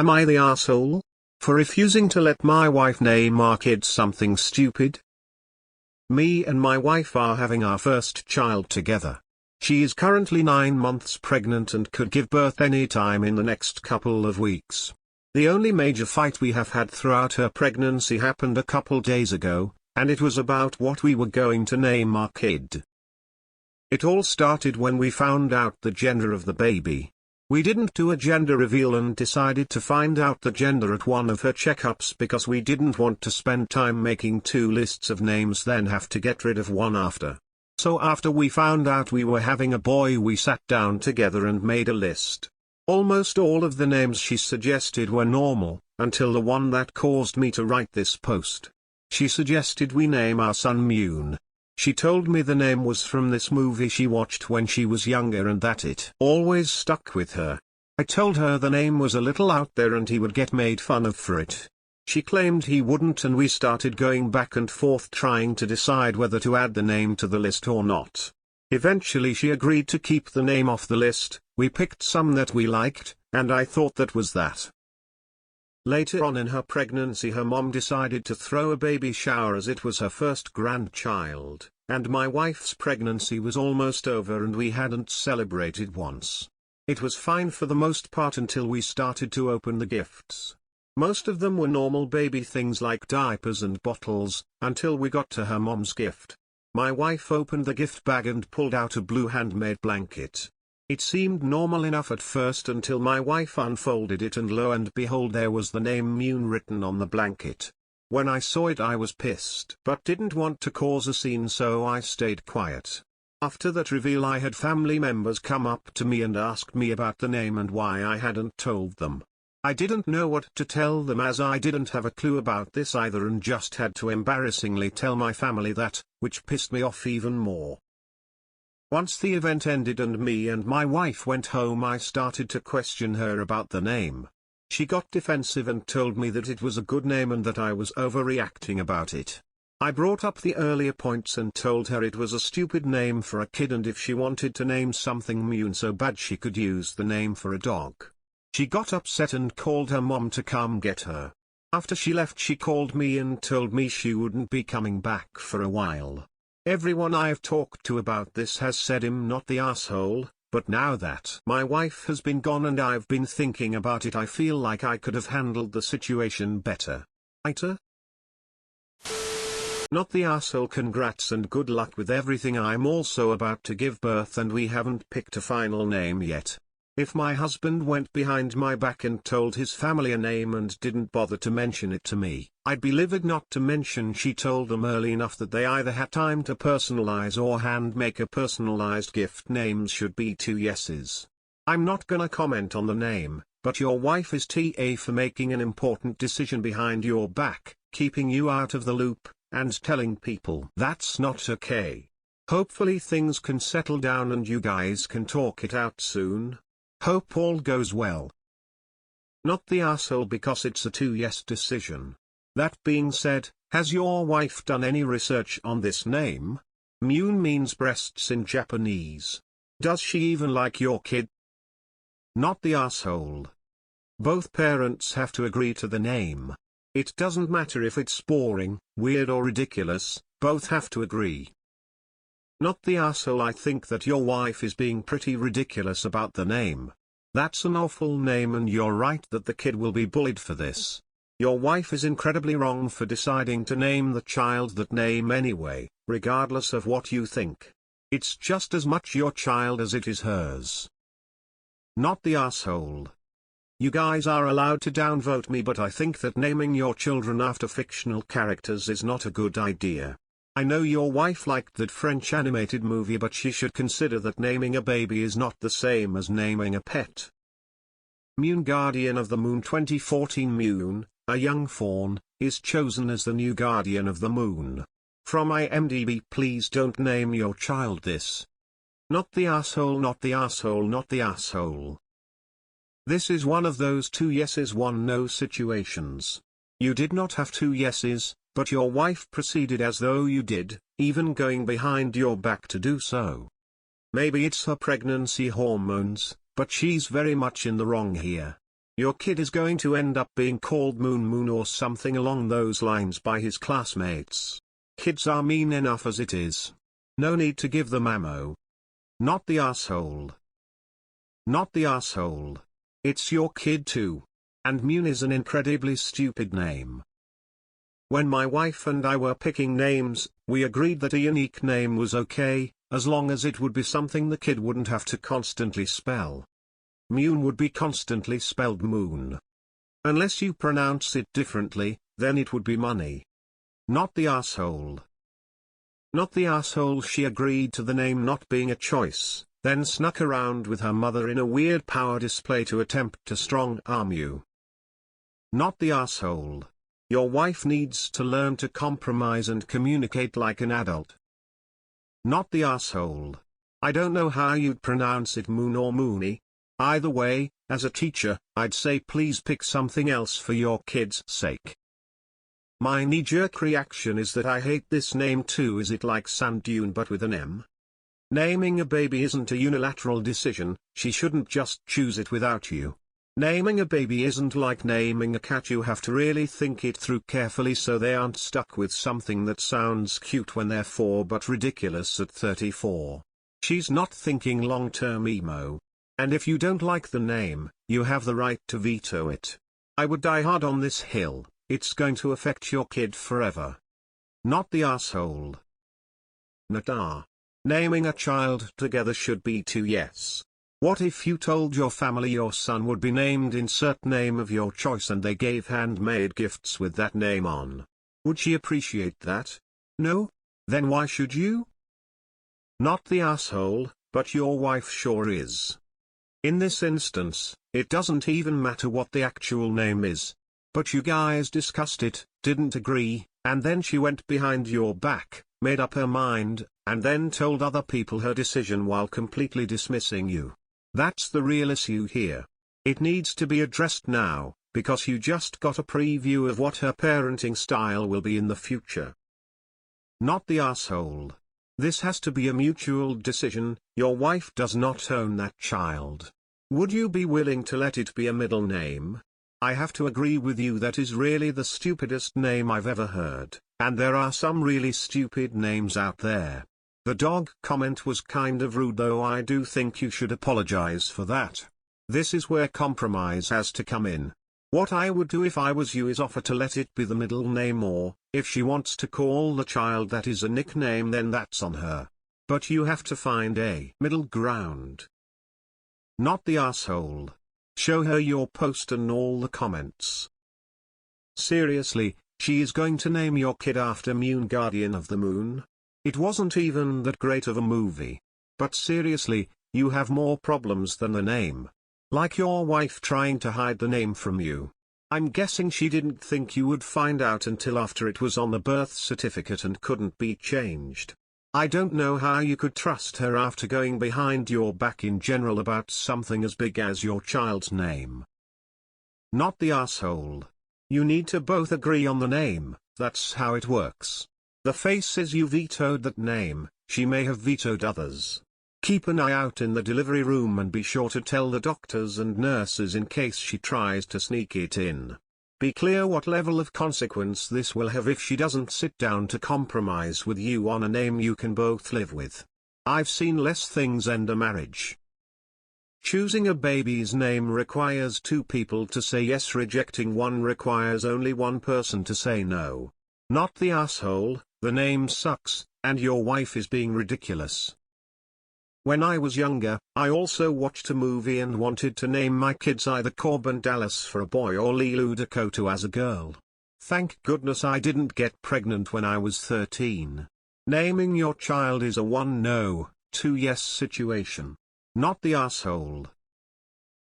Am I the asshole? For refusing to let my wife name our kid something stupid? Me and my wife are having our first child together. She is currently 9 months pregnant and could give birth any time in the next couple of weeks. The only major fight we have had throughout her pregnancy happened a couple days ago, and it was about what we were going to name our kid. It all started when we found out the gender of the baby. We didn't do a gender reveal and decided to find out the gender at one of her checkups because we didn't want to spend time making 2 lists of names then have to get rid of one after. So after we found out we were having a boy, we sat down together and made a list. Almost all of the names she suggested were normal, until the one that caused me to write this post. She suggested we name our son Mune. She told me the name was from this movie she watched when she was younger and that it always stuck with her. I told her the name was a little out there and he would get made fun of for it. She claimed he wouldn't, and we started going back and forth trying to decide whether to add the name to the list or not. Eventually she agreed to keep the name off the list. We picked some that we liked, and I thought that was that. Later on in her pregnancy, her mom decided to throw a baby shower as it was her first grandchild, and my wife's pregnancy was almost over and we hadn't celebrated once. It was fine for the most part until we started to open the gifts. Most of them were normal baby things like diapers and bottles, until we got to her mom's gift. My wife opened the gift bag and pulled out a blue handmade blanket. It seemed normal enough at first until my wife unfolded it, and lo and behold, there was the name Mune written on the blanket. When I saw it I was pissed but didn't want to cause a scene, so I stayed quiet. After that reveal I had family members come up to me and ask me about the name and why I hadn't told them. I didn't know what to tell them as I didn't have a clue about this either and just had to embarrassingly tell my family that, which pissed me off even more. Once the event ended and me and my wife went home, I started to question her about the name. She got defensive and told me that it was a good name and that I was overreacting about it. I brought up the earlier points and told her it was a stupid name for a kid, and if she wanted to name something Mune so bad she could use the name for a dog. She got upset and called her mom to come get her. After she left she called me and told me she wouldn't be coming back for a while. Everyone I've talked to about this has said I'm not the asshole, but now that my wife has been gone and I've been thinking about it, I feel like I could have handled the situation better. AITA? Not the asshole. Congrats and good luck with everything. I'm also about to give birth and we haven't picked a final name yet. If my husband went behind my back and told his family a name and didn't bother to mention it to me, I'd be livid. Not to mention she told them early enough that they either had time to personalize or hand make a personalized gift. Names should be 2 yeses. I'm not gonna comment on the name, but your wife is TA for making an important decision behind your back, keeping you out of the loop, and telling people that's not okay. Hopefully things can settle down and you guys can talk it out soon. Hope all goes well. Not the asshole because it's a 2-yes decision. That being said, has your wife done any research on this name? Mune means breasts in Japanese. Does she even like your kid? Not the asshole. Both parents have to agree to the name. It doesn't matter if it's boring, weird or ridiculous, both have to agree. Not the asshole. I think that your wife is being pretty ridiculous about the name. That's an awful name and you're right that the kid will be bullied for this. Your wife is incredibly wrong for deciding to name the child that name anyway, regardless of what you think. It's just as much your child as it is hers. Not the asshole. You guys are allowed to downvote me, but I think that naming your children after fictional characters is not a good idea. I know your wife liked that French animated movie, but she should consider that naming a baby is not the same as naming a pet. Mune, Guardian of the Moon. 2014. Mune, a young fawn, is chosen as the new Guardian of the Moon. From IMDb. Please don't name your child this. Not the asshole. Not the asshole. Not the asshole. This is one of those 2 yeses 1 no situations. You did not have 2 yeses, but your wife proceeded as though you did, even going behind your back to do so. Maybe it's her pregnancy hormones, but she's very much in the wrong here. Your kid is going to end up being called Moon Moon or something along those lines by his classmates. Kids are mean enough as it is. No need to give them ammo. Not the asshole. Not the asshole. It's your kid too. And Moon is an incredibly stupid name. When my wife and I were picking names, we agreed that a unique name was okay, as long as it would be something the kid wouldn't have to constantly spell. Moon would be constantly spelled moon. Unless you pronounce it differently, then it would be money. Not the asshole. Not the asshole. She agreed to the name not being a choice, then snuck around with her mother in a weird power display to attempt to strong-arm you. Not the asshole. Your wife needs to learn to compromise and communicate like an adult. Not the asshole. I don't know how you'd pronounce it, moon or moony. Either way, as a teacher, I'd say please pick something else for your kid's sake. My knee-jerk reaction is that I hate this name too. Is it like sand dune but with an M? Naming a baby isn't a unilateral decision, she shouldn't just choose it without you. Naming a baby isn't like naming a cat. You have to really think it through carefully so they aren't stuck with something that sounds cute when they're 4 but ridiculous at 34. She's not thinking long-term emo. And if you don't like the name, you have the right to veto it. I would die hard on this hill, it's going to affect your kid forever. Not the asshole. Nata. Naming a child together should be 2 yes. What if you told your family your son would be named insert name of your choice and they gave handmade gifts with that name on? Would she appreciate that? No? Then why should you? Not the asshole, but your wife sure is. In this instance, it doesn't even matter what the actual name is. But you guys discussed it, didn't agree, and then she went behind your back, made up her mind, and then told other people her decision while completely dismissing you. That's the real issue here. It needs to be addressed now, because you just got a preview of what her parenting style will be in the future. Not the asshole. This has to be a mutual decision. Your wife does not own that child. Would you be willing to let it be a middle name? I have to agree with you, that is really the stupidest name I've ever heard, and there are some really stupid names out there. The dog comment was kind of rude, though I do think you should apologize for that. This is where compromise has to come in. What I would do if I was you is offer to let it be the middle name, or, if she wants to call the child that is a nickname, then that's on her. But you have to find a middle ground. Not the asshole. Show her your post and all the comments. Seriously, she is going to name your kid after Moon, Guardian of the Moon? It wasn't even that great of a movie. But seriously, you have more problems than the name. Like your wife trying to hide the name from you. I'm guessing she didn't think you would find out until after it was on the birth certificate and couldn't be changed. I don't know how you could trust her after going behind your back in general about something as big as your child's name. Not the asshole. You need to both agree on the name, that's how it works. The face says you vetoed that name, she may have vetoed others. Keep an eye out in the delivery room and be sure to tell the doctors and nurses in case she tries to sneak it in. Be clear what level of consequence this will have if she doesn't sit down to compromise with you on a name you can both live with. I've seen less things end a marriage. Choosing a baby's name requires 2 people to say yes. Rejecting one requires only 1 person to say no. Not the asshole, the name sucks, and your wife is being ridiculous. When I was younger, I also watched a movie and wanted to name my kids either Corbin Dallas for a boy or Lilu Dakota as a girl. Thank goodness I didn't get pregnant when I was 13. Naming your child is a 1 no, 2 yes situation. Not the asshole.